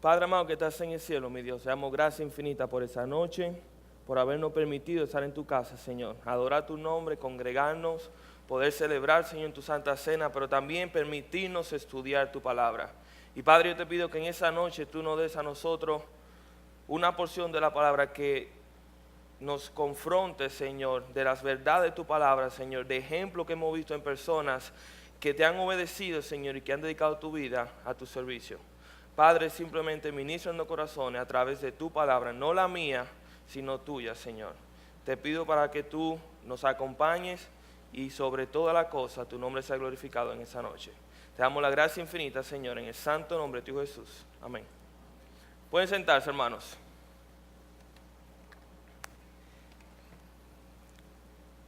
Padre amado que estás en el cielo, mi Dios, te damos gracias infinita por esa noche, por habernos permitido estar en tu casa, Señor. Adorar tu nombre, congregarnos, poder celebrar, Señor, en tu santa cena, pero también permitirnos estudiar tu palabra. Y Padre, yo te pido que en esa noche tú nos des a nosotros una porción de la palabra que nos confronte, Señor, de las verdades de tu palabra, Señor, de ejemplos que hemos visto en personas que te han obedecido, Señor, y que han dedicado tu vida a tu servicio. Padre, simplemente ministra en los corazones a través de tu palabra, no la mía, sino tuya, Señor. Te pido para que tú nos acompañes y sobre toda la cosa tu nombre sea glorificado en esa noche. Te damos la gracia infinita, Señor, en el santo nombre de tu Hijo Jesús. Amén. Pueden sentarse, hermanos.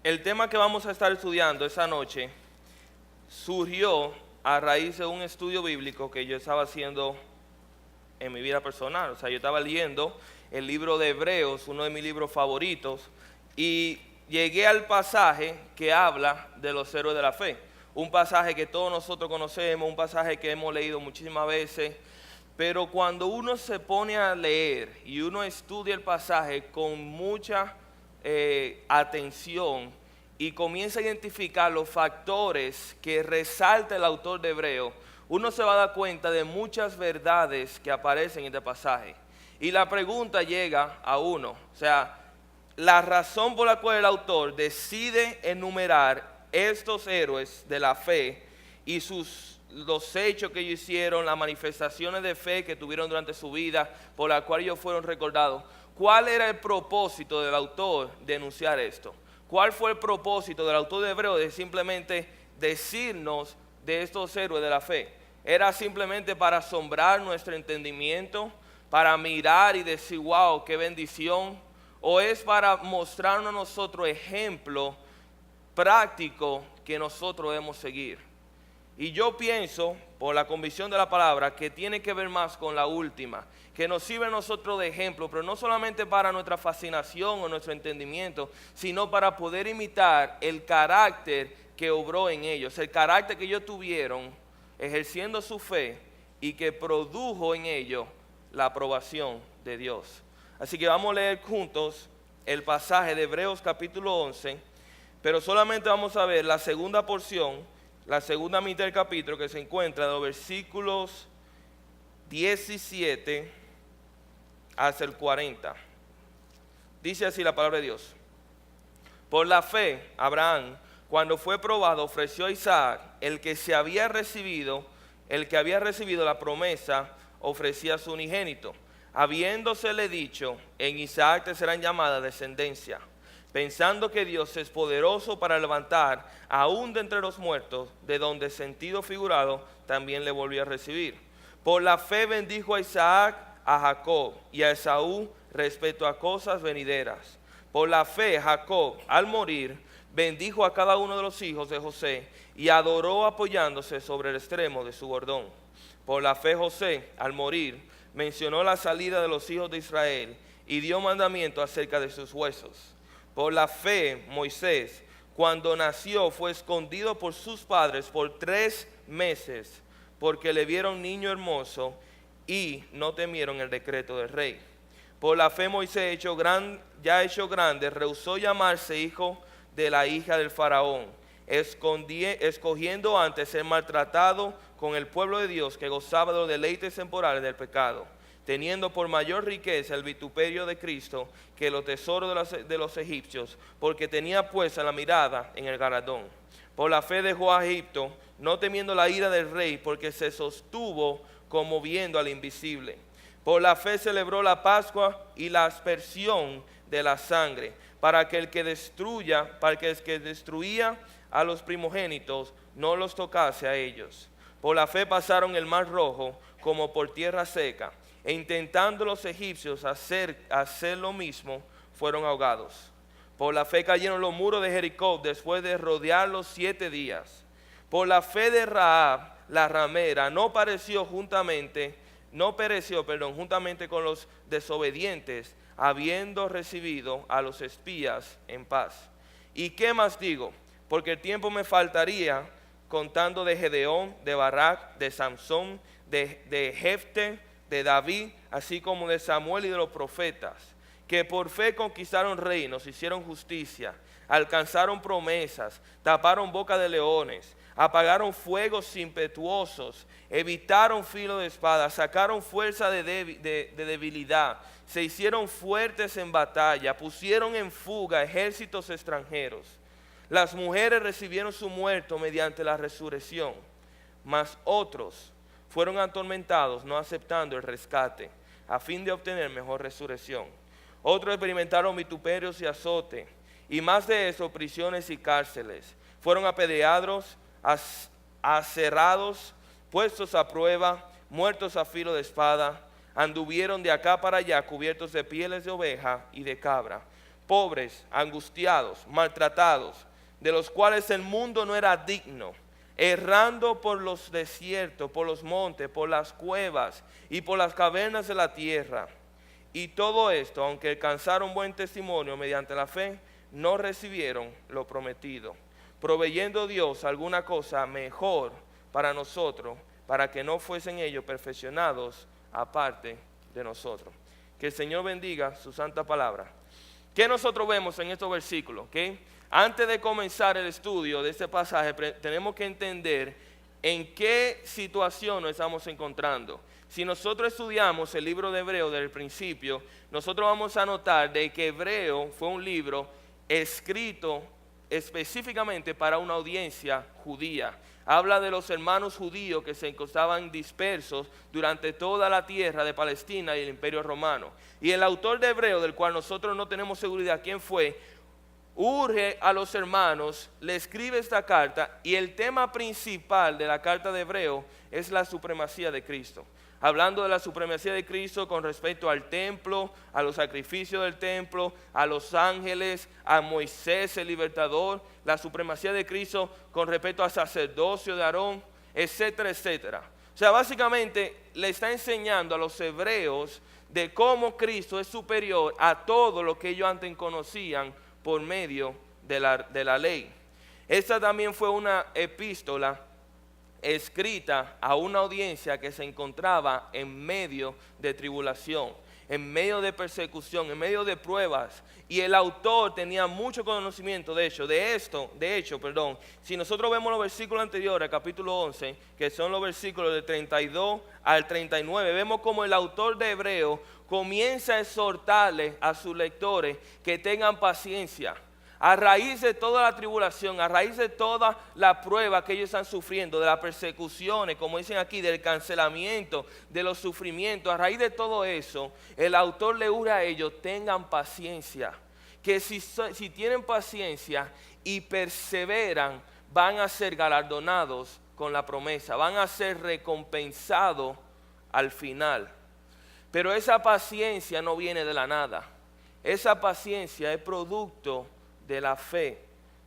El tema que vamos a estar estudiando esa noche surgió a raíz de un estudio bíblico que yo estaba haciendo en mi vida personal. O sea, yo estaba leyendo el libro de Hebreos, uno de mis libros favoritos, y llegué al pasaje que habla de los héroes de la fe. Un pasaje que todos nosotros conocemos, un pasaje que hemos leído muchísimas veces, pero cuando uno se pone a leer y uno estudia el pasaje con mucha atención y comienza a identificar los factores que resalta el autor de Hebreos, uno se va a dar cuenta de muchas verdades que aparecen en este pasaje. Y la pregunta llega a uno, o sea, la razón por la cual el autor decide enumerar estos héroes de la fe y los hechos que ellos hicieron, las manifestaciones de fe que tuvieron durante su vida, por las cuales ellos fueron recordados. ¿Cuál era el propósito del autor de enunciar esto? ¿Cuál fue el propósito del autor de Hebreos de simplemente decirnos de estos héroes de la fe? ¿Era simplemente para asombrar nuestro entendimiento, para mirar y decir, wow, qué bendición? ¿O es para mostrarnos a nosotros ejemplo práctico que nosotros debemos seguir? Y yo pienso, por la convicción de la palabra, que tiene que ver más con la última, que nos sirve a nosotros de ejemplo, pero no solamente para nuestra fascinación o nuestro entendimiento, sino para poder imitar el carácter que obró en ellos, el carácter que ellos tuvieron ejerciendo su fe y que produjo en ellos la aprobación de Dios. Así que vamos a leer juntos el pasaje de Hebreos capítulo 11, pero solamente vamos a ver la segunda porción, la segunda mitad del capítulo, que se encuentra de los versículos 17 hasta el 40. Dice así la palabra de Dios. Por la fe, Abraham, cuando fue probado, ofreció a Isaac, el que había recibido la promesa, ofrecía a su unigénito, habiéndosele dicho, en Isaac te serán llamadas descendencia, pensando que Dios es poderoso para levantar aún de entre los muertos, de donde sentido figurado también le volvió a recibir. Por la fe bendijo a Isaac, a Jacob y a Esaú respecto a cosas venideras. Por la fe Jacob, al morir, bendijo a cada uno de los hijos de José y adoró apoyándose sobre el extremo de su bordón. Por la fe José, al morir, mencionó la salida de los hijos de Israel y dio mandamiento acerca de sus huesos. Por la fe Moisés, cuando nació, fue escondido por sus padres por 3 meses, porque le vieron niño hermoso y no temieron el decreto del rey. Por la fe Moisés, ya hecho grande, rehusó llamarse hijo de la hija del faraón, escogiendo antes ser maltratado con el pueblo de Dios que gozaba de los deleites temporales del pecado, teniendo por mayor riqueza el vituperio de Cristo que los tesoros de los egipcios, porque tenía puesta la mirada en el galardón. Por la fe dejó a Egipto, no temiendo la ira del rey, porque se sostuvo como viendo al invisible. Por la fe celebró la Pascua y la aspersión de la sangre, para que el que destruía a los primogénitos no los tocase a ellos. Por la fe pasaron el mar rojo como por tierra seca, e intentando los egipcios hacer lo mismo, fueron ahogados. Por la fe cayeron los muros de Jericó después de rodearlos 7 días. Por la fe de Rahab, la ramera, no pereció juntamente con los desobedientes, habiendo recibido a los espías en paz. ¿Y qué más digo? Porque el tiempo me faltaría contando de Gedeón, de Barak, de Samsón, de Jefte, de David, así como de Samuel y de los profetas, que por fe conquistaron reinos, hicieron justicia, alcanzaron promesas, taparon boca de leones, apagaron fuegos impetuosos, evitaron filo de espada, sacaron fuerza de debilidad, se hicieron fuertes en batalla, pusieron en fuga ejércitos extranjeros. Las mujeres recibieron su muerto mediante la resurrección, mas otros fueron atormentados no aceptando el rescate, a fin de obtener mejor resurrección. Otros experimentaron vituperios y azote, y más de eso, prisiones y cárceles. Fueron apedreados, aserrados, puestos a prueba, muertos a filo de espada. Anduvieron de acá para allá cubiertos de pieles de oveja y de cabra, pobres, angustiados, maltratados, de los cuales el mundo no era digno, errando por los desiertos, por los montes, por las cuevas y por las cavernas de la tierra. Y todo esto, aunque alcanzaron buen testimonio mediante la fe, no recibieron lo prometido, proveyendo Dios alguna cosa mejor para nosotros, para que no fuesen ellos perfeccionados aparte de nosotros. Que el Señor bendiga su santa palabra. ¿Qué nosotros vemos en estos versículos? ¿Okay? Antes de comenzar el estudio de este pasaje, tenemos que entender en qué situación nos estamos encontrando. Si nosotros estudiamos el libro de Hebreo desde el principio, nosotros vamos a notar de que Hebreo fue un libro escrito específicamente para una audiencia judía. Habla de los hermanos judíos que se encontraban dispersos durante toda la tierra de Palestina y el Imperio Romano. Y el autor de Hebreo, del cual nosotros no tenemos seguridad quién fue, urge a los hermanos, le escribe esta carta, y el tema principal de la carta de Hebreo es la supremacía de Cristo. Hablando de la supremacía de Cristo con respecto al templo, a los sacrificios del templo, a los ángeles, a Moisés el libertador, la supremacía de Cristo con respecto al sacerdocio de Aarón, etcétera, etcétera. O sea, básicamente le está enseñando a los hebreos de cómo Cristo es superior a todo lo que ellos antes conocían por medio de la ley. Esta también fue una epístola escrita a una audiencia que se encontraba en medio de tribulación, en medio de persecución, en medio de pruebas, y el autor tenía mucho conocimiento de hecho, si nosotros vemos los versículos anteriores, capítulo 11, que son los versículos del 32 al 39, vemos como el autor de Hebreo comienza a exhortarles a sus lectores que tengan paciencia. A raíz de toda la tribulación, a raíz de toda la prueba que ellos están sufriendo, de las persecuciones, como dicen aquí, del cancelamiento, de los sufrimientos, a raíz de todo eso, el autor le urge a ellos, tengan paciencia, que si tienen paciencia y perseveran, van a ser galardonados con la promesa, van a ser recompensados al final. Pero esa paciencia no viene de la nada, esa paciencia es producto de la fe,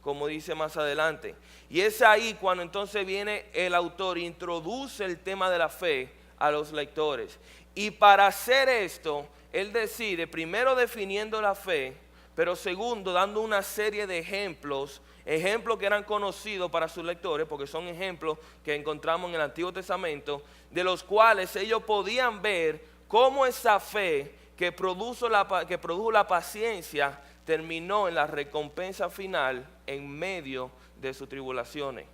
como dice más adelante. Y es ahí cuando entonces viene el autor, introduce el tema de la fe a los lectores. Y para hacer esto, él decide, primero definiendo la fe, pero segundo, dando una serie de ejemplos que eran conocidos para sus lectores, porque son ejemplos que encontramos en el Antiguo Testamento, de los cuales ellos podían ver cómo esa fe que produjo la paciencia terminó en la recompensa final en medio de sus tribulaciones.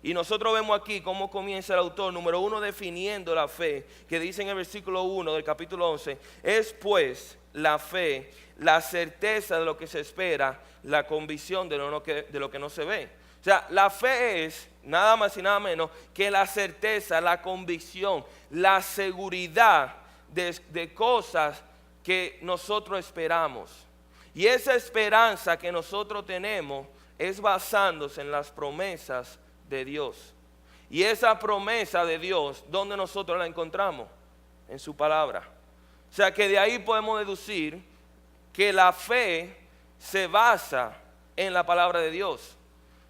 Y nosotros vemos aquí cómo comienza el autor, número uno, definiendo la fe, que dice en el versículo 1 del capítulo 11, es pues la fe, la certeza de lo que se espera, la convicción de lo que no se ve. O sea, la fe es nada más y nada menos que la certeza, la convicción, la seguridad de cosas que nosotros esperamos. Y esa esperanza que nosotros tenemos es basándose en las promesas de Dios. Y esa promesa de Dios, ¿dónde nosotros la encontramos? En su palabra. O sea que de ahí podemos deducir que la fe se basa en la palabra de Dios.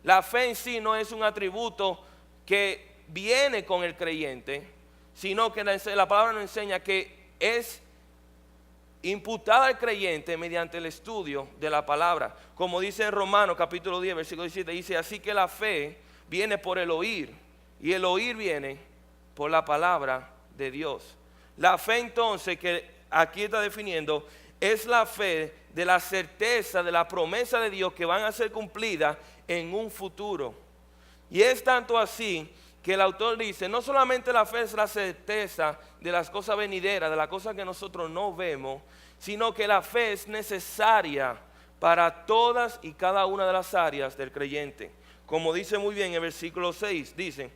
La fe en sí no es un atributo que viene con el creyente, sino que la palabra nos enseña que es imputada al creyente mediante el estudio de la palabra. Como dice en Romanos capítulo 10, versículo 17, dice, así que la fe viene por el oír, y el oír viene por la palabra de Dios. La fe entonces que aquí está definiendo es la fe de la certeza de la promesa de Dios que van a ser cumplidas en un futuro. Y es tanto así que el autor dice, no solamente la fe es la certeza de las cosas venideras, de las cosas que nosotros no vemos, sino que la fe es necesaria para todas y cada una de las áreas del creyente. Como dice muy bien el versículo 6, dice,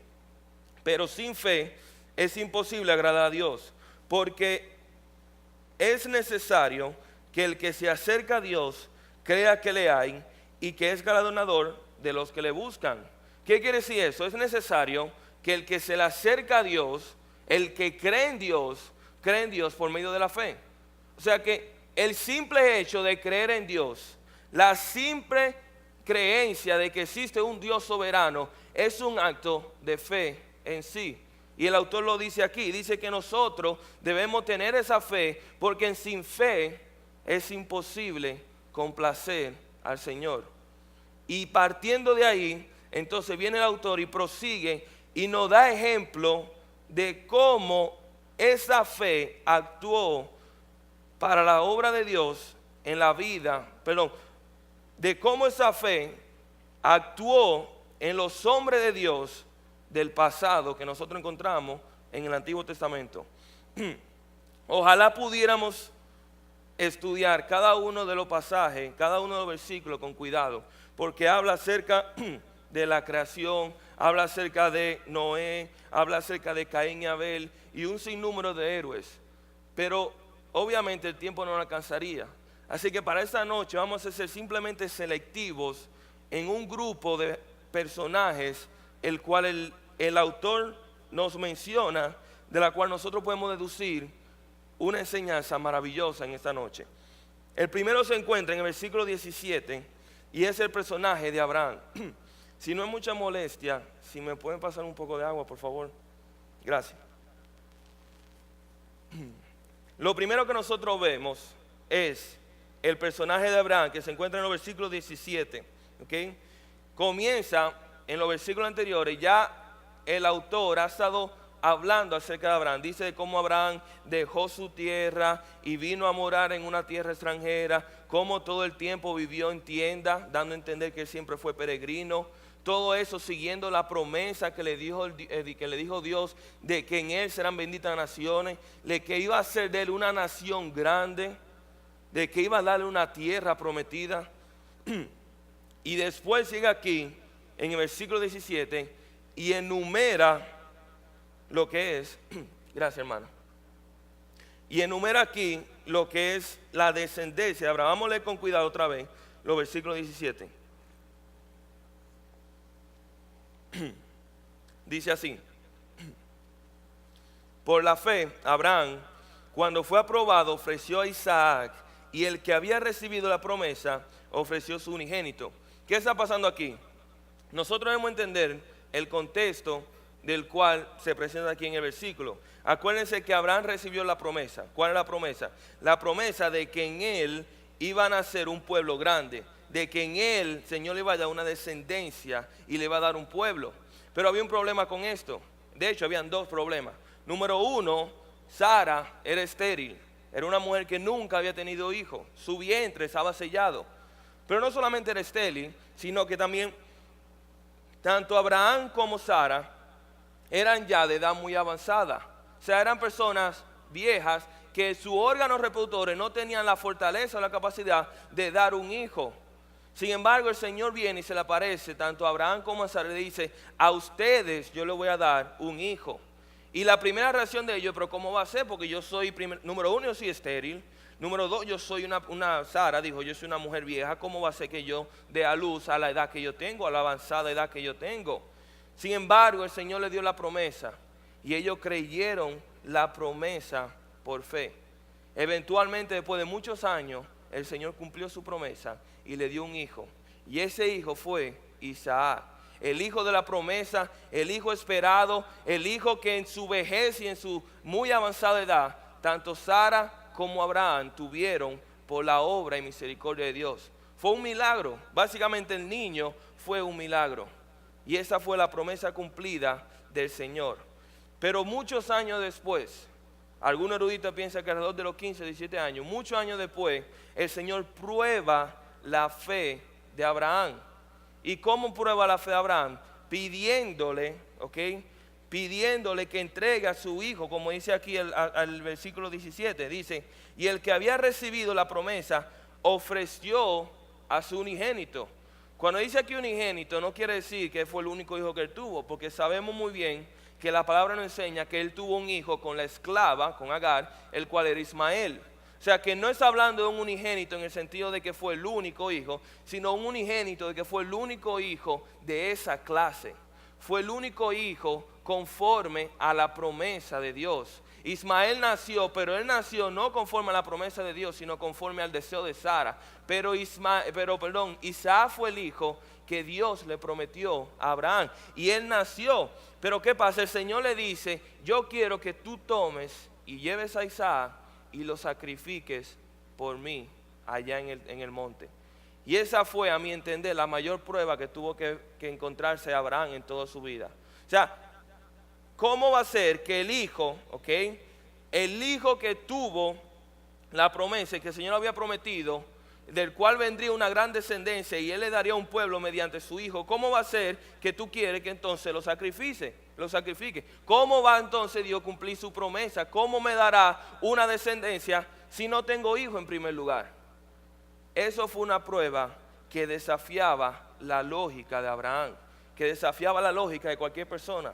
pero sin fe es imposible agradar a Dios, porque es necesario que el que se acerca a Dios crea que le hay y que es galardonador de los que le buscan. ¿Qué quiere decir eso? Es necesario que el que se le acerca a Dios, el que cree en Dios por medio de la fe. O sea que el simple hecho de creer en Dios, la simple creencia de que existe un Dios soberano, es un acto de fe en sí. Y el autor lo dice aquí, dice que nosotros debemos tener esa fe, porque sin fe es imposible complacer al Señor. Y partiendo de ahí, entonces viene el autor y prosigue y nos da ejemplo de cómo esa fe actuó para la obra de Dios en la vida, de cómo esa fe actuó en los hombres de Dios del pasado que nosotros encontramos en el Antiguo Testamento. Ojalá pudiéramos estudiar cada uno de los pasajes, cada uno de los versículos con cuidado, porque habla acerca de la creación, habla acerca de Noé, habla acerca de Caín y Abel y un sinnúmero de héroes. Pero obviamente el tiempo no nos alcanzaría. Así que para esta noche vamos a ser simplemente selectivos en un grupo de personajes el cual el autor nos menciona, de la cual nosotros podemos deducir una enseñanza maravillosa en esta noche. El primero se encuentra en el versículo 17 y es el personaje de Abraham. Si no es mucha molestia, si me pueden pasar un poco de agua, por favor. Gracias. Lo primero que nosotros vemos es el personaje de Abraham, que se encuentra en los versículos 17. ¿Okay? Comienza en los versículos anteriores, ya el autor ha estado hablando acerca de Abraham. Dice de cómo Abraham dejó su tierra y vino a morar en una tierra extranjera, cómo todo el tiempo vivió en tienda, dando a entender que él siempre fue peregrino. Todo eso siguiendo la promesa que le dijo Dios de que en él serán benditas naciones, de que iba a ser de él una nación grande, de que iba a darle una tierra prometida. Y después sigue aquí en el versículo 17 y enumera lo que es, gracias hermano, y enumera aquí lo que es la descendencia de Abraham. Vamos a leer con cuidado otra vez los versículos 17. Dice así: por la fe, Abraham, cuando fue aprobado, ofreció a Isaac, y el que había recibido la promesa ofreció su unigénito. ¿Qué está pasando aquí? Nosotros debemos entender el contexto del cual se presenta aquí en el versículo. Acuérdense que Abraham recibió la promesa. ¿Cuál es la promesa? La promesa de que en él iba a nacer un pueblo grande, de que en él el Señor le iba a dar una descendencia y le iba a dar un pueblo. Pero había un problema con esto. De hecho, habían dos problemas. Número uno, Sara era estéril. Era una mujer que nunca había tenido hijo. Su vientre estaba sellado. Pero no solamente era estéril, sino que también tanto Abraham como Sara eran ya de edad muy avanzada. O sea, eran personas viejas que sus órganos reproductores no tenían la fortaleza o la capacidad de dar un hijo. Sin embargo, el Señor viene y se le aparece tanto a Abraham como a Sara y le dice: a ustedes yo les voy a dar un hijo. Y la primera reacción de ellos: pero ¿cómo va a ser? Porque yo soy, número uno, yo soy estéril. Número dos, yo soy Sara dijo, yo soy una mujer vieja. ¿Cómo va a ser que yo dé a luz a la edad que yo tengo, a la avanzada edad que yo tengo? Sin embargo, el Señor le dio la promesa y ellos creyeron la promesa por fe. Eventualmente, después de muchos años, el Señor cumplió su promesa y le dio un hijo. Y ese hijo fue Isaac, el hijo de la promesa, el hijo esperado, el hijo que en su vejez y en su muy avanzada edad, tanto Sara como Abraham tuvieron por la obra y misericordia de Dios. Fue un milagro. Básicamente el niño fue un milagro. Y esa fue la promesa cumplida del Señor. Pero muchos años después, Algunos eruditos piensan que alrededor de los 15, 17 años, muchos años después, el Señor prueba la fe de Abraham. ¿Y cómo prueba la fe de Abraham? Pidiéndole, ¿ok? Pidiéndole que entregue a su hijo, como dice aquí al versículo 17, dice, y el que había recibido la promesa ofreció a su unigénito. Cuando dice aquí unigénito, no quiere decir que fue el único hijo que él tuvo, porque sabemos muy bien que la palabra nos enseña que él tuvo un hijo con la esclava, con Agar, el cual era Ismael. O sea que no está hablando de un unigénito en el sentido de que fue el único hijo, sino un unigénito de que fue el único hijo de esa clase. Fue el único hijo conforme a la promesa de Dios. Ismael nació, pero él nació no conforme a la promesa de Dios, sino conforme al deseo de Sara. Pero Isaac fue el hijo que Dios le prometió a Abraham. Y él nació. Pero ¿qué pasa? El Señor le dice, yo quiero que tú tomes y lleves a Isaac y lo sacrifiques por mí allá en el monte. Y esa fue, a mi entender, la mayor prueba que tuvo que encontrarse Abraham en toda su vida. O sea, ¿cómo va a ser que el hijo, ok, el hijo que tuvo la promesa que el Señor había prometido, del cual vendría una gran descendencia y él le daría un pueblo mediante su hijo, cómo va a ser que tú quieres que entonces lo sacrifique? ¿Cómo va entonces Dios a cumplir su promesa? ¿Cómo me dará una descendencia si no tengo hijo en primer lugar? Eso fue una prueba que desafiaba la lógica de Abraham, que desafiaba la lógica de cualquier persona.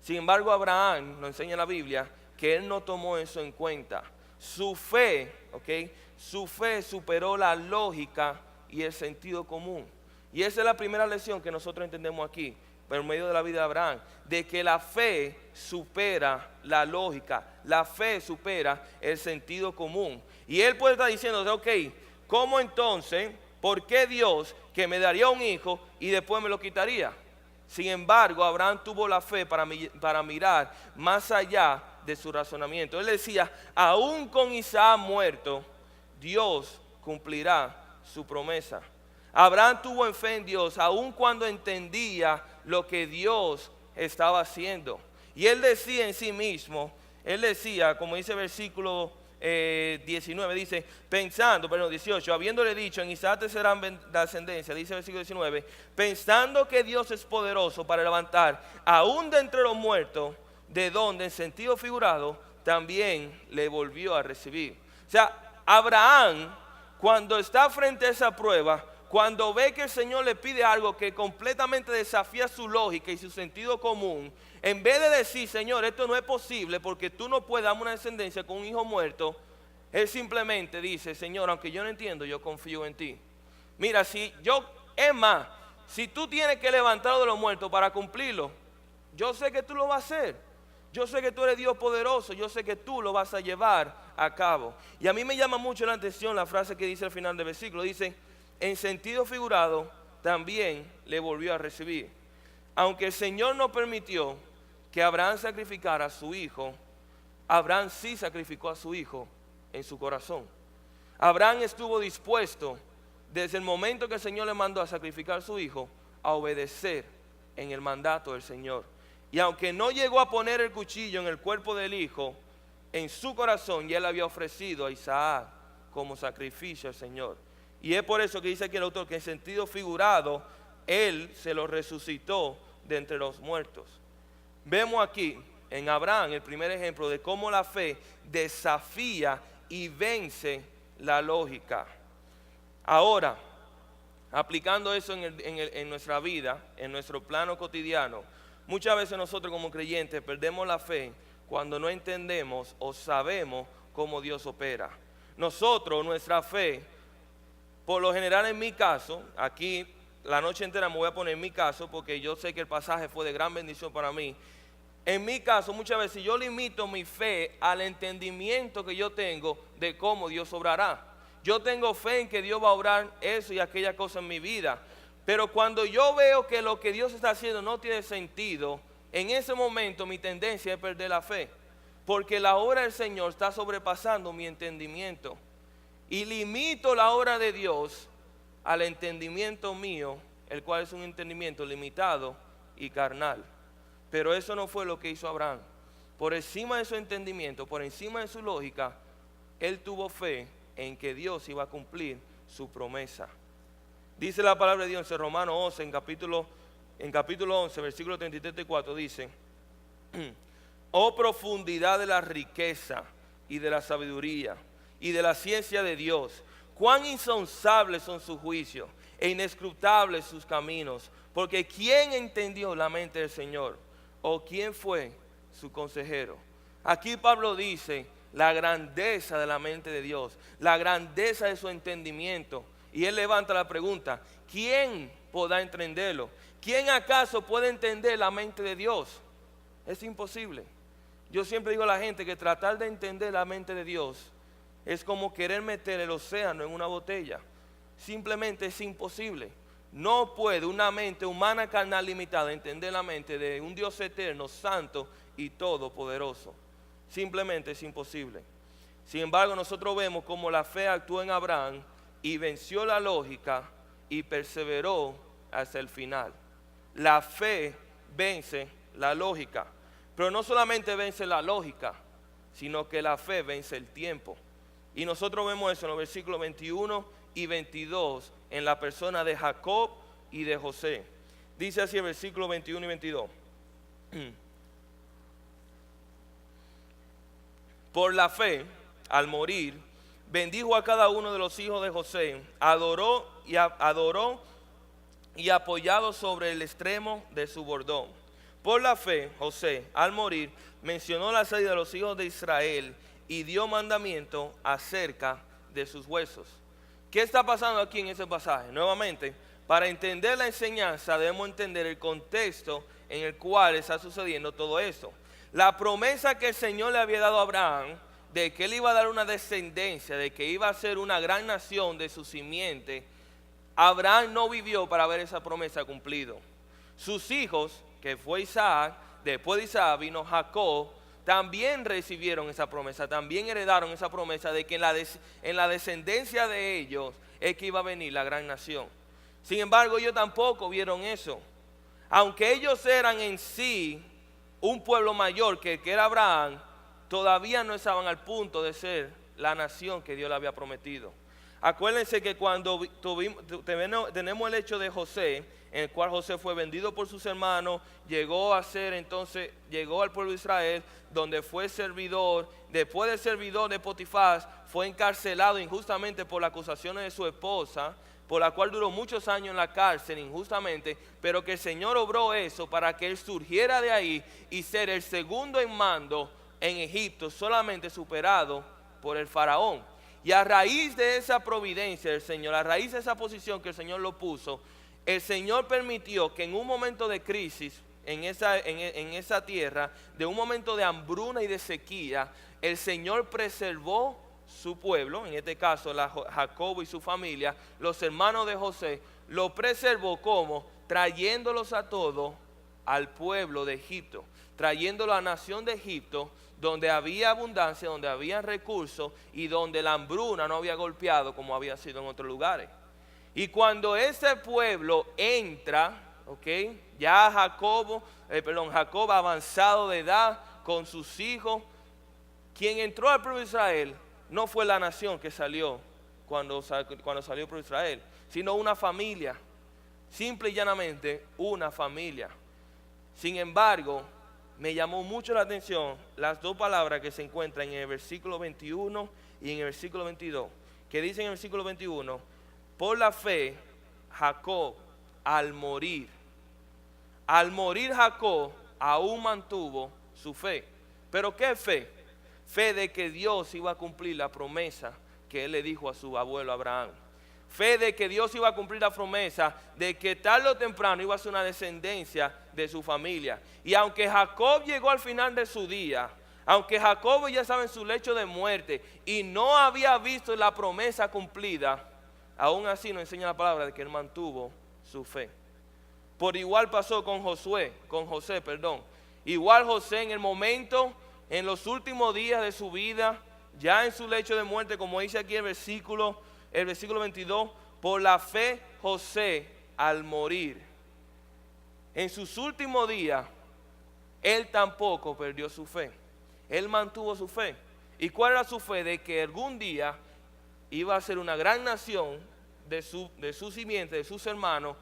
Sin embargo, Abraham, nos enseña la Biblia, que él no tomó eso en cuenta. Su fe, ¿ok? Su fe superó la lógica y el sentido común. Y esa es la primera lección que nosotros entendemos aquí, por medio de la vida de Abraham, de que la fe supera la lógica, la fe supera el sentido común. Y él puede estar diciendo, ok, ¿cómo entonces, por qué Dios que me daría un hijo y después me lo quitaría? Sin embargo, Abraham tuvo la fe para mirar más allá de su razonamiento. Él decía, aún con Isaac muerto, Dios cumplirá su promesa. Abraham tuvo fe en Dios, aun cuando entendía lo que Dios estaba haciendo. Y él decía en sí mismo, él decía, como dice el versículo 19, dice, 18, habiéndole dicho, en Isaac te serán descendencia, dice el versículo 19, pensando que Dios es poderoso para levantar aún de entre los muertos, de donde en sentido figurado también le volvió a recibir. O sea, Abraham, cuando está frente a esa prueba, cuando ve que el Señor le pide algo que completamente desafía su lógica y su sentido común, en vez de decir, Señor, esto no es posible porque tú no puedes darme una descendencia con un hijo muerto, él simplemente dice, Señor, aunque yo no entiendo, yo confío en ti. Mira, si tú tienes que levantarlo de los muertos para cumplirlo, yo sé que tú lo vas a hacer. Yo sé que tú eres Dios poderoso, yo sé que tú lo vas a llevar a cabo. Y a mí me llama mucho la atención la frase que dice al final del versículo, dice, en sentido figurado, también le volvió a recibir. Aunque el Señor no permitió que Abraham sacrificara a su hijo, Abraham sí sacrificó a su hijo en su corazón. Abraham estuvo dispuesto, desde el momento que el Señor le mandó a sacrificar a su hijo, a obedecer en el mandato del Señor. Y aunque no llegó a poner el cuchillo en el cuerpo del hijo, en su corazón ya le había ofrecido a Isaac como sacrificio al Señor. Y es por eso que dice aquí el autor que en sentido figurado, él se lo resucitó de entre los muertos. Vemos aquí en Abraham el primer ejemplo de cómo la fe desafía y vence la lógica. Ahora, aplicando eso en nuestra vida, en nuestro plano cotidiano, muchas veces nosotros como creyentes perdemos la fe cuando no entendemos o sabemos cómo Dios opera. Nosotros, nuestra fe, por lo general en mi caso, aquí la noche entera me voy a poner en mi caso porque yo sé que el pasaje fue de gran bendición para mí. En mi caso, muchas veces yo limito mi fe al entendimiento que yo tengo de cómo Dios obrará. Yo tengo fe en que Dios va a obrar eso y aquella cosa en mi vida. Pero cuando yo veo que lo que Dios está haciendo no tiene sentido, en ese momento mi tendencia es perder la fe. Porque la obra del Señor está sobrepasando mi entendimiento. Y limito la obra de Dios al entendimiento mío, el cual es un entendimiento limitado y carnal. Pero eso no fue lo que hizo Abraham. por encima de su entendimiento, por encima de su lógica, él tuvo fe en que Dios iba a cumplir su promesa. Dice la palabra de Dios en Romanos 11, en capítulo 11, versículo 33 y 34, dice: oh profundidad de la riqueza y de la sabiduría y de la ciencia de Dios, cuán insondables son sus juicios e inescrutables sus caminos, porque ¿quién entendió la mente del Señor? ¿O quién fue su consejero? Aquí Pablo dice la grandeza de la mente de Dios, la grandeza de su entendimiento, y él levanta la pregunta: ¿quién podrá entenderlo? ¿Quién acaso puede entender la mente de Dios? Es imposible. Yo siempre digo a la gente que tratar de entender la mente de Dios es como querer meter el océano en una botella. Simplemente es imposible. No puede una mente humana carnal limitada entender la mente de un Dios eterno, santo y todopoderoso. Simplemente es imposible. Sin embargo, nosotros vemos cómo la fe actuó en Abraham y venció la lógica y perseveró hasta el final. La fe vence la lógica, pero no solamente vence la lógica, sino que la fe vence el tiempo. Y nosotros vemos eso en los versículos 21 y 22 en la persona de Jacob y de José. Dice así el versículo 21 y 22. Por la fe, al morir, bendijo a cada uno de los hijos de José, adoró y apoyado sobre el extremo de su bordón. Por la fe, José, al morir, mencionó la salida de los hijos de Israel y dio mandamiento acerca de sus huesos. ¿Qué está pasando aquí en ese pasaje? Nuevamente, para entender la enseñanza debemos entender el contexto en el cual está sucediendo todo esto. La promesa que el Señor le había dado a Abraham de que él iba a dar una descendencia, de que iba a ser una gran nación de su simiente, Abraham no vivió para ver esa promesa cumplido. Sus hijos, que fue Isaac, después de Isaac vino Jacob, también recibieron esa promesa, también heredaron esa promesa de que en la descendencia de ellos es que iba a venir la gran nación. Sin embargo, ellos tampoco vieron eso. Aunque ellos eran en sí un pueblo mayor que el que era Abraham, todavía no estaban al punto de ser la nación que Dios le había prometido. Acuérdense que cuando tenemos el hecho de José, en el cual José fue vendido por sus hermanos, llegó al pueblo de Israel, donde fue servidor, después de servidor de Potifar, fue encarcelado injustamente por las acusaciones de su esposa, por la cual duró muchos años en la cárcel injustamente, pero que el Señor obró eso para que él surgiera de ahí y ser el segundo en mando en Egipto, solamente superado por el faraón. Y a raíz de esa providencia del Señor, a raíz de esa posición que el Señor lo puso, el Señor permitió que en un momento de crisis en esa tierra, de un momento de hambruna y de sequía, el Señor preservó su pueblo, en este caso Jacob y su familia, los hermanos de José, lo preservó como trayéndolos a todos al pueblo de Egipto, trayéndolo a la nación de Egipto, donde había abundancia, donde había recursos y donde la hambruna no había golpeado como había sido en otros lugares. Y cuando ese pueblo entra, ya Jacob avanzado de edad con sus hijos, quien entró al pueblo de Israel no fue la nación que salió cuando salió el pueblo de Israel, sino una familia, simple y llanamente una familia. Sin embargo, me llamó mucho la atención las dos palabras que se encuentran en el versículo 21 y en el versículo 22, que dicen en el versículo 21, por la fe, Jacob al morir Jacob aún mantuvo su fe. ¿Pero qué fe? Fe de que Dios iba a cumplir la promesa que él le dijo a su abuelo Abraham. Fe de que Dios iba a cumplir la promesa de que tarde o temprano iba a ser una descendencia de su familia. Y aunque Jacob llegó al final de su día, aunque Jacob ya estaba en su lecho de muerte y no había visto la promesa cumplida, aún así nos enseña la palabra de que él mantuvo su fe. Por igual pasó con José. Igual José en el momento, en los últimos días de su vida, ya en su lecho de muerte, como dice aquí el versículo 22, por la fe José al morir, en sus últimos días, él tampoco perdió su fe. Él mantuvo su fe. ¿Y cuál era su fe? De que algún día iba a ser una gran nación de su simiente, de sus hermanos,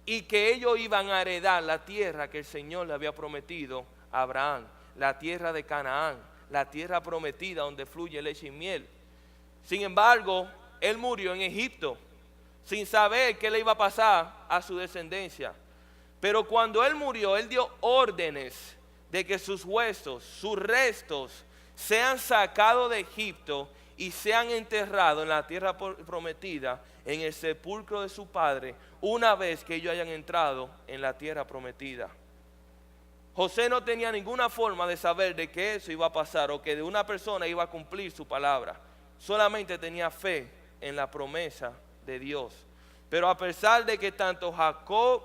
y que ellos iban a heredar la tierra que el Señor le había prometido a Abraham, la tierra de Canaán, la tierra prometida donde fluye leche y miel. Sin embargo, él murió en Egipto, sin saber qué le iba a pasar a su descendencia. Pero cuando él murió, él dio órdenes de que sus huesos, sus restos, sean sacados de Egipto y sean enterrados en la tierra prometida, en el sepulcro de su padre, una vez que ellos hayan entrado en la tierra prometida. José no tenía ninguna forma de saber de que eso iba a pasar o que de una persona iba a cumplir su palabra. Solamente tenía fe en la promesa de Dios. Pero a pesar de que tanto Jacob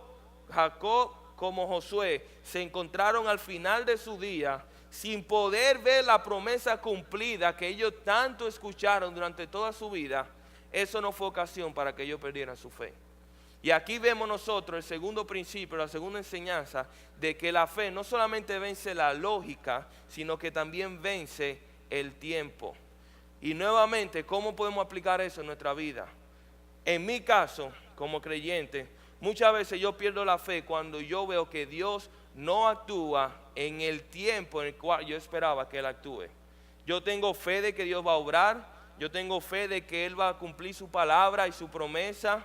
como Josué se encontraron al final de su día sin poder ver la promesa cumplida que ellos tanto escucharon durante toda su vida, eso no fue ocasión para que ellos perdieran su fe. Y aquí vemos nosotros el segundo principio, la segunda enseñanza, de que la fe no solamente vence la lógica, sino que también vence el tiempo. Y nuevamente, ¿cómo podemos aplicar eso en nuestra vida? En mi caso, como creyente, muchas veces yo pierdo la fe cuando yo veo que Dios no actúa en el tiempo en el cual yo esperaba que Él actúe. Yo tengo fe de que Dios va a obrar, yo tengo fe de que Él va a cumplir su palabra y su promesa,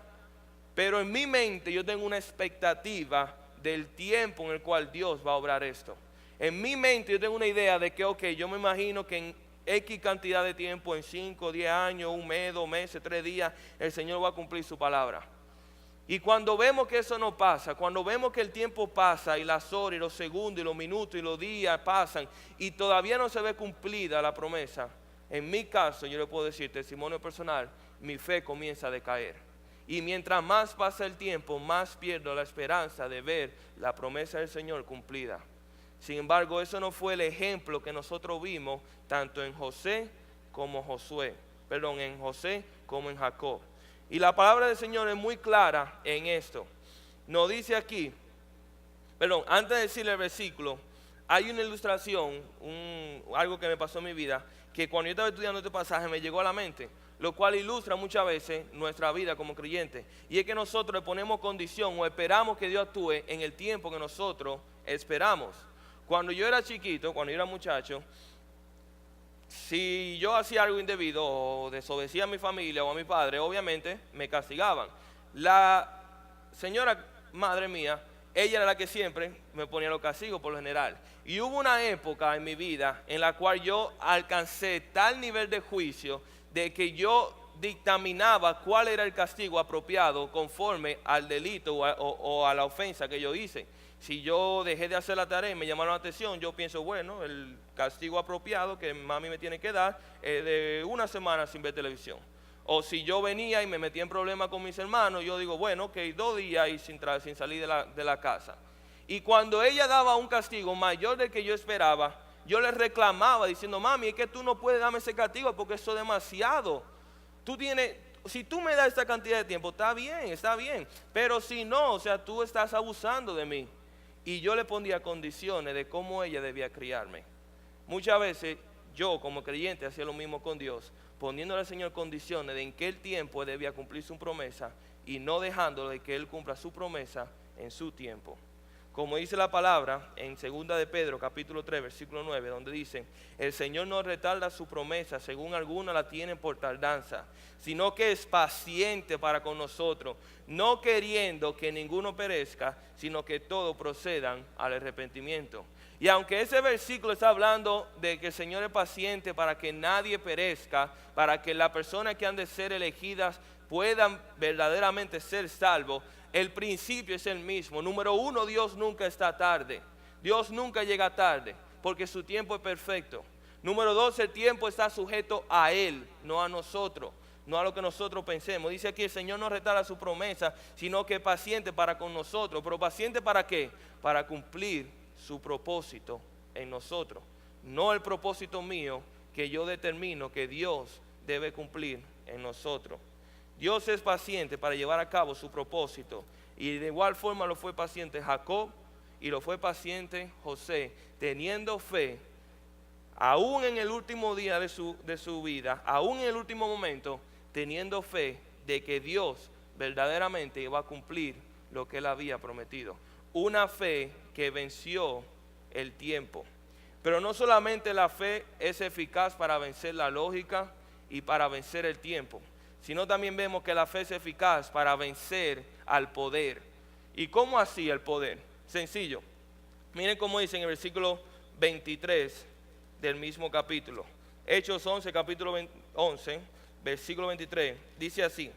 pero en mi mente yo tengo una expectativa del tiempo en el cual Dios va a obrar esto. En mi mente yo tengo una idea de que, yo me imagino que en X cantidad de tiempo, en 5, 10 años, un mes, 2 meses, 3 días, el Señor va a cumplir su palabra. Y cuando vemos que eso no pasa, cuando vemos que el tiempo pasa y las horas y los segundos y los minutos y los días pasan y todavía no se ve cumplida la promesa, en mi caso yo le puedo decir, testimonio personal, mi fe comienza a decaer. Y mientras más pasa el tiempo, más pierdo la esperanza de ver la promesa del Señor cumplida. Sin embargo, eso no fue el ejemplo que nosotros vimos tanto en José como en José como en Jacob. Y la palabra del Señor es muy clara en esto. Nos dice aquí, antes de decirle el versículo, hay una ilustración, algo que me pasó en mi vida, que cuando yo estaba estudiando este pasaje me llegó a la mente, lo cual ilustra muchas veces nuestra vida como creyentes. Y es que nosotros le ponemos condición o esperamos que Dios actúe en el tiempo que nosotros esperamos. Cuando yo era chiquito, cuando yo era muchacho, si yo hacía algo indebido o desobedecía a mi familia o a mi padre, obviamente me castigaban. La señora madre mía, ella era la que siempre me ponía los castigos por lo general. Y hubo una época en mi vida en la cual yo alcancé tal nivel de juicio de que yo dictaminaba cuál era el castigo apropiado conforme al delito o a la ofensa que yo hice. Si yo dejé de hacer la tarea y me llamaron la atención, yo pienso, bueno, el castigo apropiado que mami me tiene que dar es de 1 semana sin ver televisión. O si yo venía y me metía en problemas con mis hermanos, yo digo, bueno, ok, 2 días y sin salir de la casa. Y cuando ella daba un castigo mayor del que yo esperaba, yo le reclamaba diciendo, mami, es que tú no puedes darme ese castigo porque eso es demasiado. Si tú me das esta cantidad de tiempo, está bien, pero si no, o sea, tú estás abusando de mí. Y yo le ponía condiciones de cómo ella debía criarme. Muchas veces yo como creyente hacía lo mismo con Dios, poniéndole al Señor condiciones de en qué tiempo Él debía cumplir su promesa y no dejándole que Él cumpla su promesa en su tiempo. Como dice la palabra en 2 de Pedro capítulo 3 versículo 9, donde dice, el Señor no retarda su promesa, según algunos la tienen por tardanza, sino que es paciente para con nosotros, no queriendo que ninguno perezca, sino que todos procedan al arrepentimiento. Y aunque ese versículo está hablando de que el Señor es paciente para que nadie perezca, para que las personas que han de ser elegidas puedan verdaderamente ser salvos, el principio es el mismo. Número 1, Dios nunca está tarde. Dios nunca llega tarde, porque su tiempo es perfecto. Número 2, el tiempo está sujeto a Él, no a nosotros, no a lo que nosotros pensemos. Dice aquí, el Señor no retarda su promesa, sino que es paciente para con nosotros. ¿Pero paciente para qué? Para cumplir su propósito en nosotros. No el propósito mío que yo determino que Dios debe cumplir en nosotros. Dios es paciente para llevar a cabo su propósito. Y de igual forma lo fue paciente Jacob y lo fue paciente José, teniendo fe aún en el último día de su vida, aún en el último momento, teniendo fe de que Dios verdaderamente iba a cumplir lo que él había prometido. Una fe que venció el tiempo. Pero no solamente la fe es eficaz para vencer la lógica y para vencer el tiempo, sino también vemos que la fe es eficaz para vencer al poder. ¿Y cómo así el poder? Sencillo. Miren cómo dice en el versículo 23 del mismo capítulo. Hechos 11, capítulo 11, versículo 23. Dice así: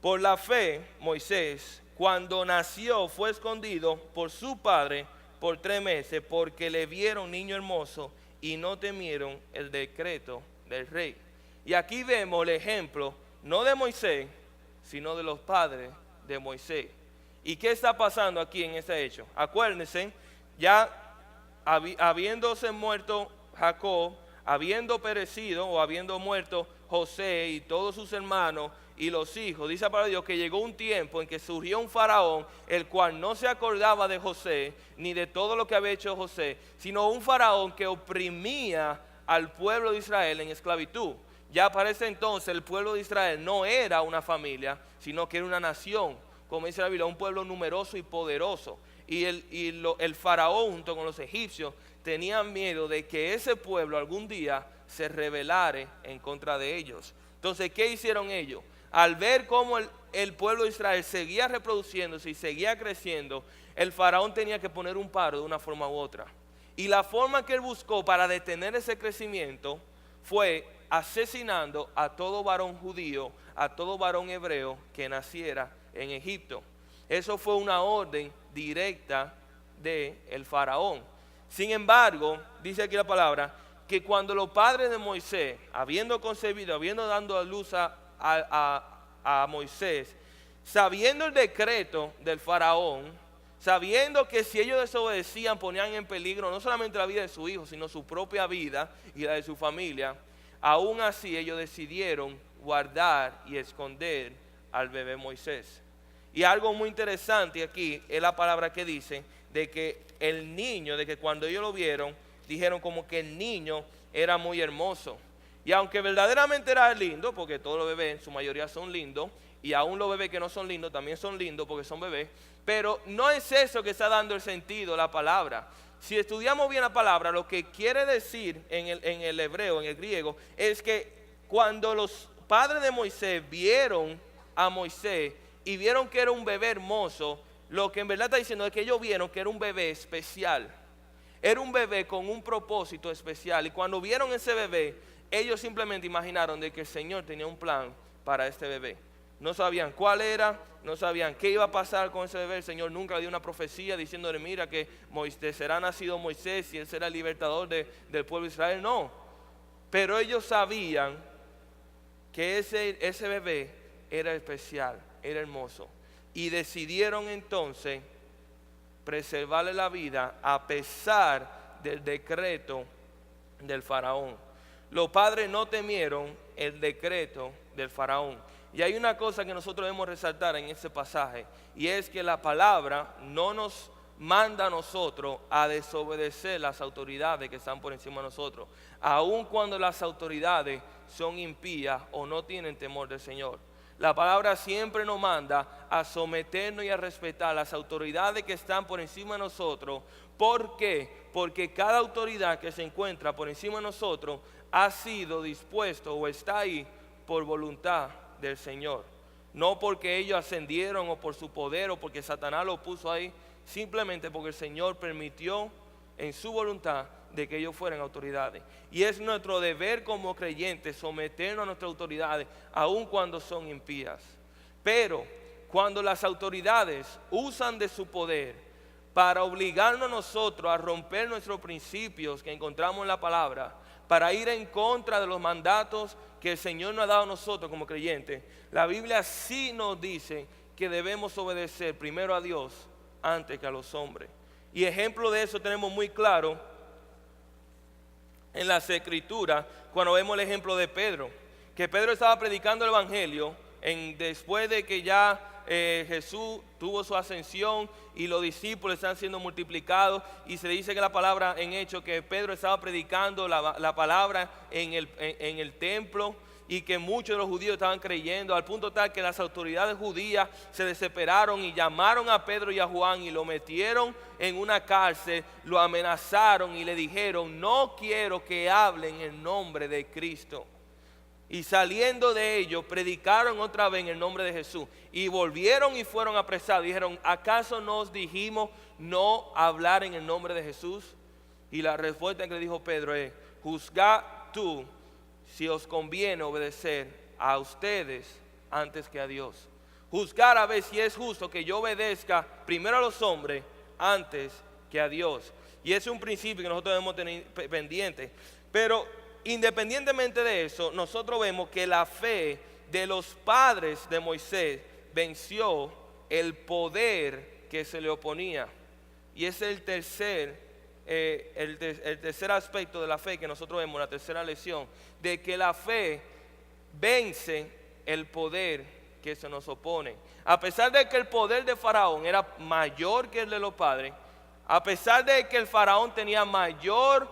por la fe, Moisés, cuando nació, fue escondido por su padre por 3 meses, porque le vieron niño hermoso y no temieron el decreto del rey. Y aquí vemos el ejemplo, no de Moisés, sino de los padres de Moisés. ¿Y qué está pasando aquí en este hecho? Acuérdense, ya habiéndose muerto Jacob, habiendo perecido o habiendo muerto José y todos sus hermanos y los hijos, dice para Dios que llegó un tiempo en que surgió un faraón, el cual no se acordaba de José, ni de todo lo que había hecho José, sino un faraón que oprimía al pueblo de Israel en esclavitud. Ya para ese entonces el pueblo de Israel no era una familia, sino que era una nación, como dice la Biblia, un pueblo numeroso y poderoso. Y el faraón junto con los egipcios tenían miedo de que ese pueblo algún día se rebelare en contra de ellos. Entonces, ¿qué hicieron ellos? Al ver cómo el pueblo de Israel seguía reproduciéndose y seguía creciendo, el faraón tenía que poner un paro de una forma u otra. Y la forma que él buscó para detener ese crecimiento fue asesinando a todo varón judío, a todo varón hebreo que naciera en Egipto. Eso fue una orden directa del faraón. Sin embargo, dice aquí la palabra, que cuando los padres de Moisés, habiendo concebido, habiendo dado a luz a Moisés, sabiendo el decreto del faraón, sabiendo que si ellos desobedecían ponían en peligro no solamente la vida de su hijo, sino su propia vida y la de su familia, aún así ellos decidieron guardar y esconder al bebé Moisés. Y algo muy interesante aquí es la palabra que dice de que el niño, de que cuando ellos lo vieron, dijeron como que el niño era muy hermoso. Y aunque verdaderamente era lindo, porque todos los bebés en su mayoría son lindos, y aún los bebés que no son lindos también son lindos porque son bebés, pero no es eso que está dando el sentido la palabra. Si estudiamos bien la palabra, lo que quiere decir en el hebreo, en el griego, es que cuando los padres de Moisés vieron a Moisés y vieron que era un bebé hermoso, lo que en verdad está diciendo es que ellos vieron que era un bebé especial. Era un bebé con un propósito especial. Y cuando vieron ese bebé, ellos simplemente imaginaron de que el Señor tenía un plan para este bebé. No sabían cuál era, no sabían qué iba a pasar con ese bebé. El Señor nunca le dio una profecía diciéndole, mira que será nacido Moisés y él será el libertador del pueblo de Israel. No, pero ellos sabían que ese bebé era especial, era hermoso. Y decidieron entonces preservarle la vida a pesar del decreto del faraón. Los padres no temieron el decreto del faraón. Y hay una cosa que nosotros debemos resaltar en ese pasaje, y es que la palabra no nos manda a nosotros a desobedecer las autoridades que están por encima de nosotros, aun cuando las autoridades son impías o no tienen temor del Señor. La palabra siempre nos manda a someternos y a respetar las autoridades que están por encima de nosotros. ¿Por qué? Porque cada autoridad que se encuentra por encima de nosotros ha sido dispuesto o está ahí por voluntad del Señor. No porque ellos ascendieron o por su poder o porque Satanás lo puso ahí, simplemente porque el Señor permitió en su voluntad de que ellos fueran autoridades. Y es nuestro deber como creyentes someternos a nuestras autoridades, aun cuando son impías. Pero cuando las autoridades usan de su poder para obligarnos a nosotros a romper nuestros principios que encontramos en la palabra, para ir en contra de los mandatos que el Señor nos ha dado a nosotros como creyentes, la Biblia sí nos dice que debemos obedecer primero a Dios antes que a los hombres. Y ejemplo de eso tenemos muy claro en las Escrituras, cuando vemos el ejemplo de Pedro, que Pedro estaba predicando el Evangelio después de que ya Jesús tuvo su ascensión y los discípulos están siendo multiplicados, y se dice que la palabra en Hechos que Pedro estaba predicando la palabra en el templo, y que muchos de los judíos estaban creyendo, al punto tal que las autoridades judías se desesperaron y llamaron a Pedro y a Juan y lo metieron en una cárcel, lo amenazaron y le dijeron: no quiero que hablen en nombre de Cristo. Y saliendo de ellos, predicaron otra vez en el nombre de Jesús, y volvieron y fueron apresados. Dijeron: ¿acaso nos dijimos no hablar en el nombre de Jesús? Y la respuesta que le dijo Pedro es: juzgad tú si os conviene obedecer a ustedes antes que a Dios. Juzgar a ver si es justo que yo obedezca primero a los hombres antes que a Dios. Y ese es un principio que nosotros debemos tener pendiente. Pero independientemente de eso, nosotros vemos que la fe de los padres de Moisés venció el poder que se le oponía. Y ese es el tercer aspecto de la fe que nosotros vemos, la tercera lección, de que la fe vence el poder que se nos opone. A pesar de que el poder de Faraón era mayor que el de los padres, a pesar de que el Faraón tenía mayor,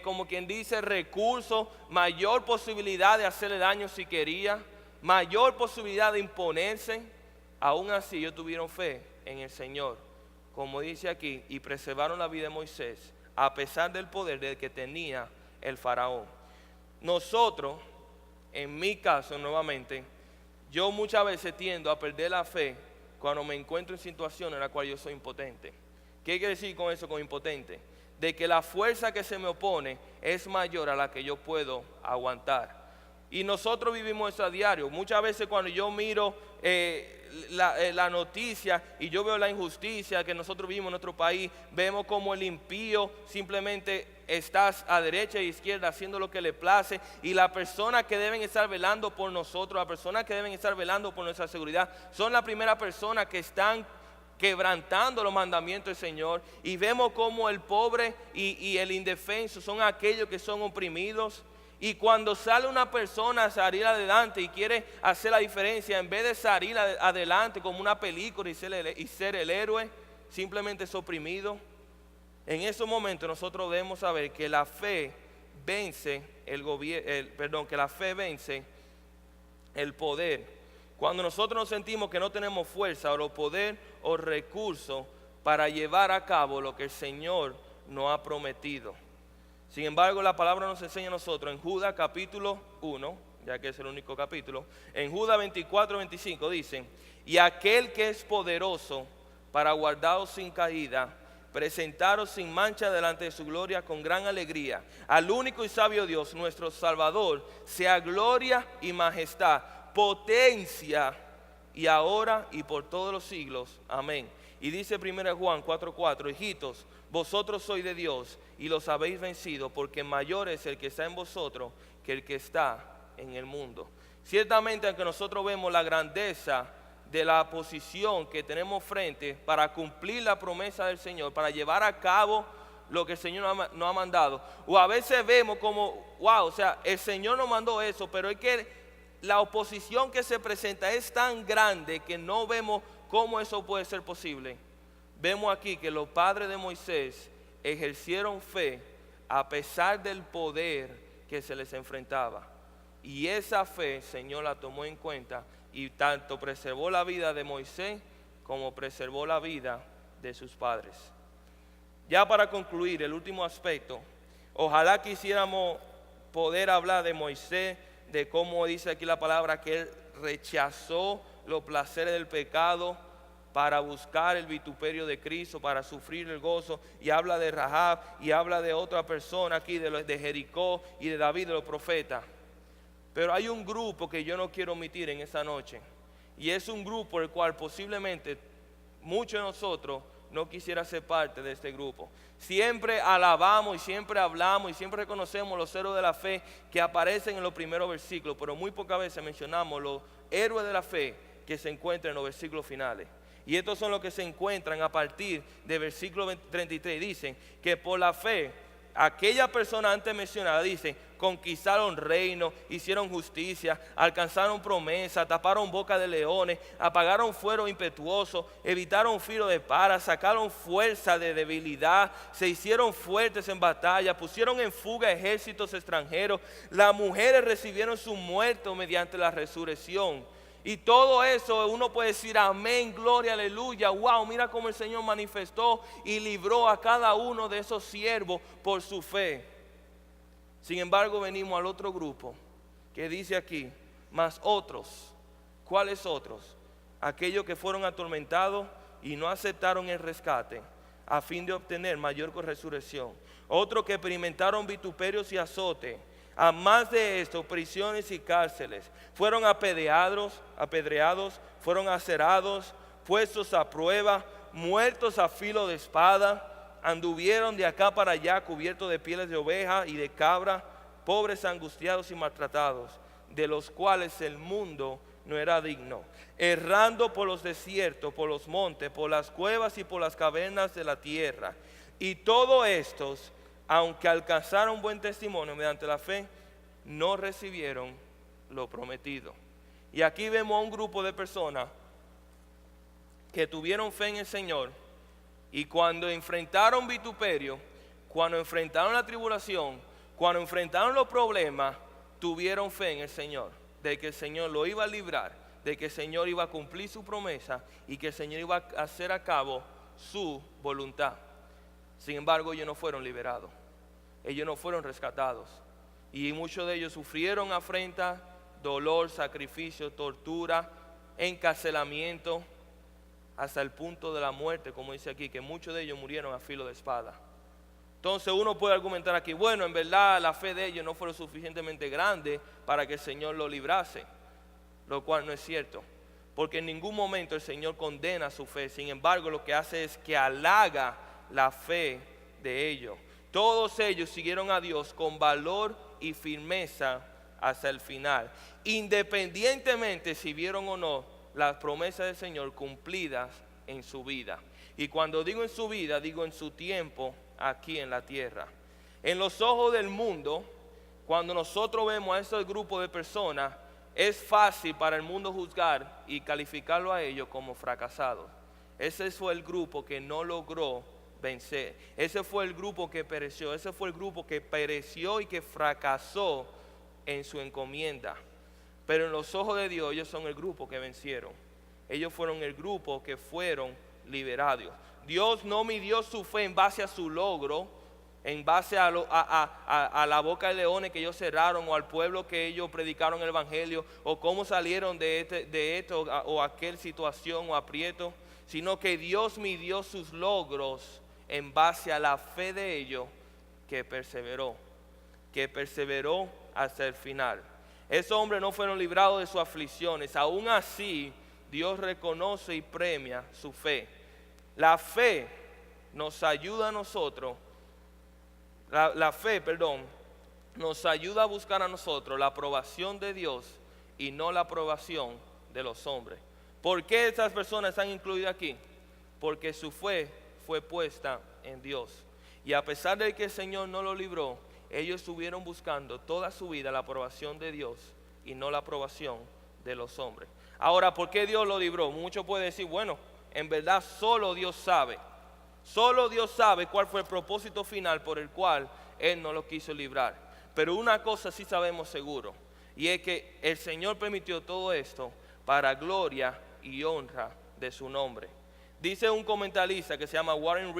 como quien dice, recursos, mayor posibilidad de hacerle daño si quería, mayor posibilidad de imponerse, aún así ellos tuvieron fe en el Señor, como dice aquí, y preservaron la vida de Moisés, a pesar del poder que tenía el Faraón. Nosotros, en mi caso nuevamente, yo muchas veces tiendo a perder la fe cuando me encuentro en situaciones en las cuales yo soy impotente. ¿Qué quiere decir con eso, con impotente? De que la fuerza que se me opone es mayor a la que yo puedo aguantar. Y nosotros vivimos eso a diario. Muchas veces cuando yo miro la noticia y yo veo la injusticia que nosotros vivimos en nuestro país, vemos como el impío simplemente está a derecha e izquierda haciendo lo que le place, y las personas que deben estar velando por nosotros, las personas que deben estar velando por nuestra seguridad, son las primeras personas que están quebrantando los mandamientos del Señor. Y vemos como el pobre y el indefenso son aquellos que son oprimidos. Y cuando sale una persona a salir adelante y quiere hacer la diferencia, en vez de salir adelante como una película y ser el héroe, simplemente es oprimido. En esos momentos nosotros debemos saber que la fe vence que la fe vence el poder. Cuando nosotros nos sentimos que no tenemos fuerza o poder o recursos para llevar a cabo lo que el Señor nos ha prometido. Sin embargo, la palabra nos enseña a nosotros en Judas capítulo 1, ya que es el único capítulo, en Judas 24-25 dice: y aquel que es poderoso para guardaros sin caída, presentaros sin mancha delante de su gloria con gran alegría, al único y sabio Dios, nuestro Salvador, sea gloria y majestad, potencia, y ahora y por todos los siglos. Amén. Y dice 1 Juan 4:4: hijitos, vosotros sois de Dios y los habéis vencido, porque mayor es el que está en vosotros que el que está en el mundo. Ciertamente, aunque nosotros vemos la grandeza de la posición que tenemos frente para cumplir la promesa del Señor, para llevar a cabo lo que el Señor nos ha mandado, o a veces vemos como, wow, o sea, el Señor nos mandó eso, pero es que la oposición que se presenta es tan grande que no vemos cómo eso puede ser posible. Vemos aquí que los padres de Moisés ejercieron fe a pesar del poder que se les enfrentaba. Y esa fe el Señor la tomó en cuenta, y tanto preservó la vida de Moisés como preservó la vida de sus padres. Ya para concluir, el último aspecto, ojalá quisiéramos poder hablar de Moisés, de cómo dice aquí la palabra que él rechazó los placeres del pecado para buscar el vituperio de Cristo, para sufrir el gozo, y habla de Rahab, y habla de otra persona aquí, de Jericó y de David, de los profetas. Pero hay un grupo que yo no quiero omitir en esta noche, y es un grupo el cual posiblemente muchos de nosotros no quisiera ser parte de este grupo. Siempre alabamos y siempre hablamos y siempre reconocemos los héroes de la fe que aparecen en los primeros versículos, pero muy pocas veces mencionamos los héroes de la fe que se encuentran en los versículos finales. Y estos son los que se encuentran a partir del versículo 33. Dicen que por la fe aquella persona antes mencionada, dice, conquistaron reinos, hicieron justicia, alcanzaron promesa, taparon boca de leones, apagaron fuego impetuoso, evitaron filo de espada, sacaron fuerza de debilidad, se hicieron fuertes en batalla, pusieron en fuga ejércitos extranjeros, las mujeres recibieron su muerto mediante la resurrección. Y todo eso uno puede decir amén, gloria, aleluya, wow, mira cómo el Señor manifestó y libró a cada uno de esos siervos por su fe. Sin embargo, venimos al otro grupo que dice aquí, más otros. ¿Cuáles otros? Aquellos que fueron atormentados y no aceptaron el rescate a fin de obtener mayor resurrección. Otros que experimentaron vituperios y azotes. A más de esto, prisiones y cárceles. Fueron apedreados, fueron acerados, puestos a prueba, muertos a filo de espada, anduvieron de acá para allá cubiertos de pieles de oveja y de cabra, pobres, angustiados y maltratados, de los cuales el mundo no era digno, errando por los desiertos, por los montes, por las cuevas y por las cavernas de la tierra. Y todos estos, aunque alcanzaron buen testimonio mediante la fe, no recibieron lo prometido. Y aquí vemos a un grupo de personas que tuvieron fe en el Señor y cuando enfrentaron vituperio, cuando enfrentaron la tribulación, cuando enfrentaron los problemas, tuvieron fe en el Señor, de que el Señor lo iba a librar, de que el Señor iba a cumplir su promesa y que el Señor iba a hacer a cabo su voluntad. Sin embargo, ellos no fueron liberados, ellos no fueron rescatados. Y muchos de ellos sufrieron afrenta, dolor, sacrificio, tortura, encarcelamiento, hasta el punto de la muerte, como dice aquí, que muchos de ellos murieron a filo de espada. Entonces uno puede argumentar aquí, bueno, en verdad la fe de ellos no fue lo suficientemente grande para que el Señor lo librase, lo cual no es cierto, porque en ningún momento el Señor condena su fe. Sin embargo, lo que hace es que halaga la fe de ellos. Todos ellos siguieron a Dios con valor y firmeza hasta el final, independientemente si vieron o no las promesas del Señor cumplidas en su vida. Y cuando digo en su vida, digo en su tiempo aquí en la tierra. En los ojos del mundo, cuando nosotros vemos a ese grupo de personas, es fácil para el mundo juzgar y calificarlo a ellos como fracasados. Ese fue el grupo que no logró vencer. Ese fue el grupo que pereció. Ese fue el grupo que pereció y que fracasó en su encomienda. Pero en los ojos de Dios, ellos son el grupo que vencieron. Ellos fueron el grupo que fueron liberados. Dios no midió su fe en base a su logro, en base a la boca de leones que ellos cerraron, o al pueblo que ellos predicaron el evangelio, o cómo salieron de esto o aquel situación o aprieto, sino que Dios midió sus logros en base a la fe de ellos que perseveró hasta el final. Esos hombres no fueron librados de sus aflicciones. Aún así, Dios reconoce y premia su fe. La fe nos ayuda a nosotros, nos ayuda a buscar a nosotros la aprobación de Dios y no la aprobación de los hombres. ¿Por qué estas personas están incluidas aquí? Porque su fe fue puesta en Dios. Y a pesar de que el Señor no lo libró, ellos estuvieron buscando toda su vida la aprobación de Dios y no la aprobación de los hombres. Ahora, ¿por qué Dios lo libró? Muchos pueden decir, bueno, en verdad solo Dios sabe. Solo Dios sabe cuál fue el propósito final por el cual Él no lo quiso librar. Pero una cosa sí sabemos seguro, y es que el Señor permitió todo esto para gloria y honra de su nombre. Dice un comentarista que se llama Warren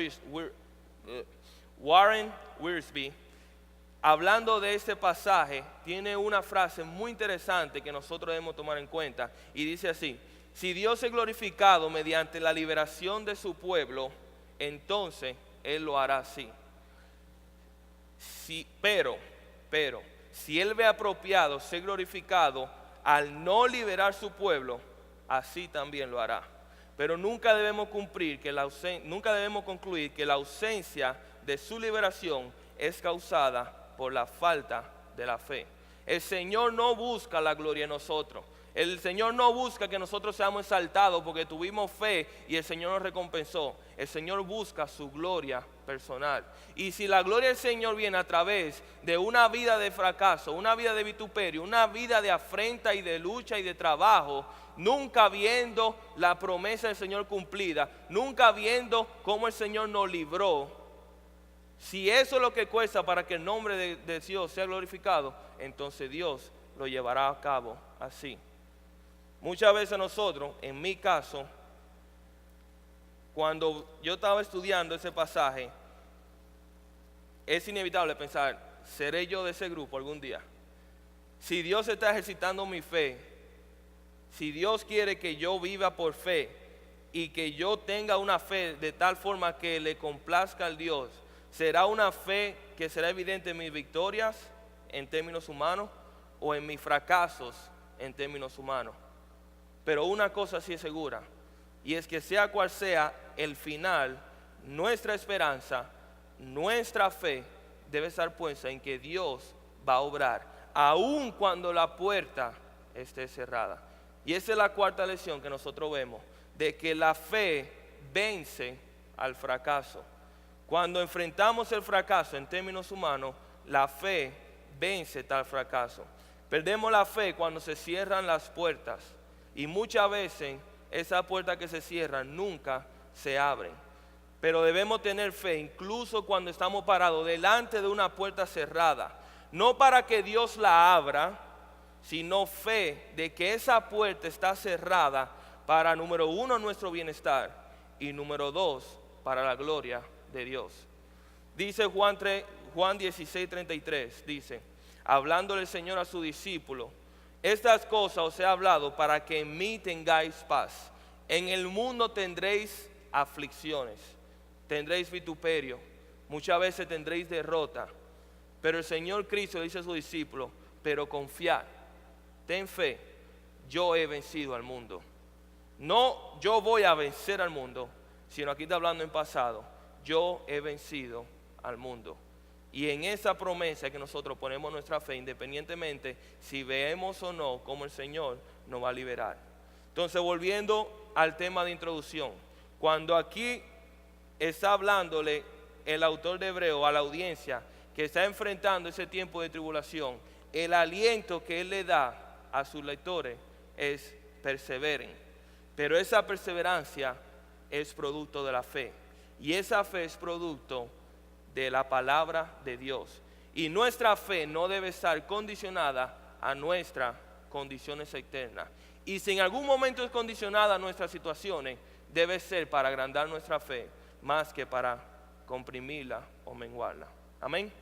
Wiersbe, hablando de este pasaje, tiene una frase muy interesante que nosotros debemos tomar en cuenta, y dice así: si Dios es glorificado mediante la liberación de su pueblo, entonces Él lo hará así. Pero, si Él ve apropiado ser glorificado al no liberar su pueblo, así también lo hará. Pero nunca debemos concluir que la ausencia de su liberación es causada por la falta de la fe. el Señor no busca la gloria en nosotros. El Señor no busca que nosotros seamos exaltados porque tuvimos fe y el Señor nos recompensó. El Señor busca su gloria personal. Y si la gloria del Señor viene a través de una vida de fracaso, una vida de vituperio, una vida de afrenta y de lucha y de trabajo, nunca viendo la promesa del Señor cumplida, nunca viendo cómo el Señor nos libró, si eso es lo que cuesta para que el nombre de Dios sea glorificado, entonces Dios lo llevará a cabo así. Muchas veces nosotros, en mi caso, cuando yo estaba estudiando ese pasaje, es inevitable pensar, ¿seré yo de ese grupo algún día? Si Dios está ejercitando mi fe, si Dios quiere que yo viva por fe y que yo tenga una fe de tal forma que le complazca al Dios, ¿será una fe que será evidente en mis victorias en términos humanos o en mis fracasos en términos humanos? Pero una cosa sí es segura, y es que sea cual sea el final, nuestra esperanza, nuestra fe debe estar puesta en que Dios va a obrar, aun cuando la puerta esté cerrada. Y esa es la cuarta lección que nosotros vemos, de que la fe vence al fracaso. Cuando enfrentamos el fracaso en términos humanos, la fe vence tal fracaso. Perdemos la fe cuando se cierran las puertas. Y muchas veces esas puertas que se cierran nunca se abren. Pero debemos tener fe incluso cuando estamos parados delante de una puerta cerrada. No para que Dios la abra, sino fe de que esa puerta está cerrada para, número uno, nuestro bienestar y número dos, para la gloria de Dios. Dice Juan 16:33, dice, hablándole el Señor a su discípulo, estas cosas os he hablado para que en mí tengáis paz. En el mundo tendréis aflicciones, tendréis vituperio, muchas veces tendréis derrota. Pero el Señor Cristo le dice a sus discípulos, pero confiad, ten fe, yo he vencido al mundo. No yo voy a vencer al mundo, sino aquí está hablando en pasado, yo he vencido al mundo. Y en esa promesa que nosotros ponemos nuestra fe, independientemente si vemos o no cómo el Señor nos va a liberar. Entonces, volviendo al tema de introducción, cuando aquí está hablándole el autor de Hebreo a la audiencia que está enfrentando ese tiempo de tribulación, el aliento que él le da a sus lectores es perseveren. Pero esa perseverancia es producto de la fe. Y esa fe es producto de la palabra de Dios. Y nuestra fe no debe estar condicionada a nuestras condiciones externas. Y si en algún momento es condicionada a nuestras situaciones, debe ser para agrandar nuestra fe, más que para comprimirla o menguarla. Amén.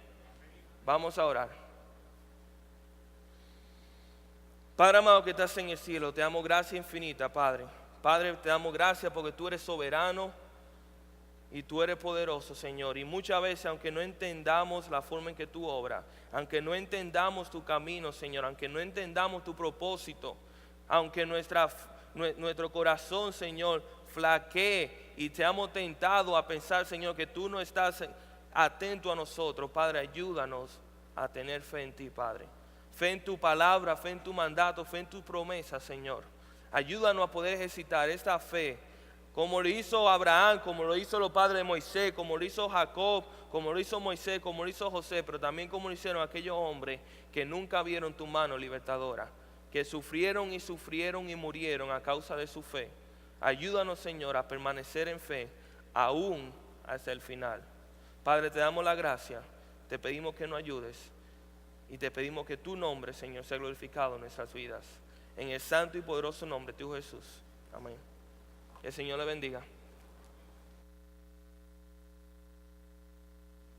Vamos a orar. Padre amado que estás en el cielo, te damos gracia infinita, Padre. Padre, te damos gracias porque tú eres soberano y tú eres poderoso, Señor. Y muchas veces, aunque no entendamos la forma en que tú obras, aunque no entendamos tu camino, Señor, aunque no entendamos tu propósito, aunque nuestro corazón, Señor, flaquee y te hemos tentado a pensar, Señor, que tú no estás atento a nosotros, Padre, ayúdanos a tener fe en ti, Padre. Fe en tu palabra, fe en tu mandato, fe en tu promesa, Señor. Ayúdanos a poder ejercitar esta fe, como lo hizo Abraham, como lo hizo los padres de Moisés, como lo hizo Jacob, como lo hizo Moisés, como lo hizo José, pero también como lo hicieron aquellos hombres que nunca vieron tu mano libertadora, que sufrieron y murieron a causa de su fe. Ayúdanos, Señor, a permanecer en fe, aún hasta el final. Padre, te damos la gracia, te pedimos que nos ayudes y te pedimos que tu nombre, Señor, sea glorificado en nuestras vidas. En el santo y poderoso nombre de tu Jesús. Amén. Que el Señor le bendiga.